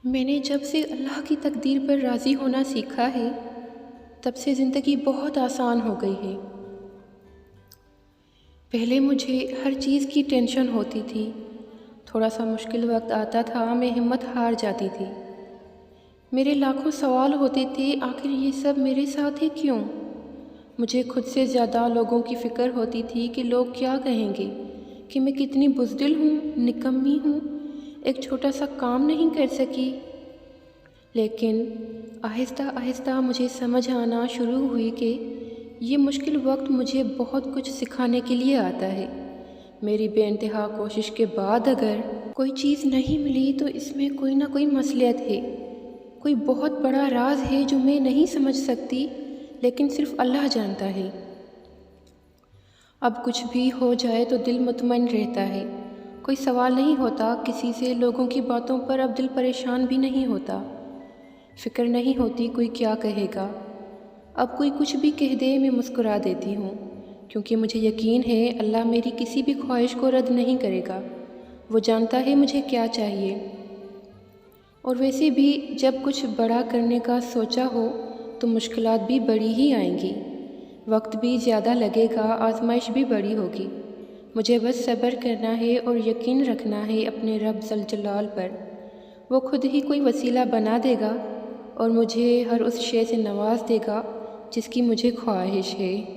میں نے جب سے اللہ کی تقدیر پر راضی ہونا سیکھا ہے، تب سے زندگی بہت آسان ہو گئی ہے۔ پہلے مجھے ہر چیز کی ٹینشن ہوتی تھی، تھوڑا سا مشکل وقت آتا تھا میں ہمت ہار جاتی تھی۔ میرے لاکھوں سوال ہوتے تھے، آخر یہ سب میرے ساتھ ہی کیوں؟ مجھے خود سے زیادہ لوگوں کی فکر ہوتی تھی کہ لوگ کیا کہیں گے، کہ میں کتنی بزدل ہوں، نکمی ہوں، ایک چھوٹا سا کام نہیں کر سکی۔ لیکن آہستہ آہستہ مجھے سمجھ آنا شروع ہوئی کہ یہ مشکل وقت مجھے بہت کچھ سکھانے کے لیے آتا ہے۔ میری بے انتہا کوشش کے بعد اگر کوئی چیز نہیں ملی تو اس میں کوئی نہ کوئی مصلحت ہے، کوئی بہت بڑا راز ہے جو میں نہیں سمجھ سکتی، لیکن صرف اللہ جانتا ہے۔ اب کچھ بھی ہو جائے تو دل مطمئن رہتا ہے، کوئی سوال نہیں ہوتا کسی سے، لوگوں کی باتوں پر اب دل پریشان بھی نہیں ہوتا، فکر نہیں ہوتی کوئی کیا کہے گا۔ اب کوئی کچھ بھی کہہ دے میں مسکرا دیتی ہوں، کیونکہ مجھے یقین ہے اللہ میری کسی بھی خواہش کو رد نہیں کرے گا، وہ جانتا ہے مجھے کیا چاہیے۔ اور ویسے بھی جب کچھ بڑا کرنے کا سوچا ہو تو مشکلات بھی بڑی ہی آئیں گی، وقت بھی زیادہ لگے گا، آزمائش بھی بڑی ہوگی۔ مجھے بس صبر کرنا ہے اور یقین رکھنا ہے اپنے رب ذل جلال پر، وہ خود ہی کوئی وسیلہ بنا دے گا اور مجھے ہر اس شے سے نواز دے گا جس کی مجھے خواہش ہے۔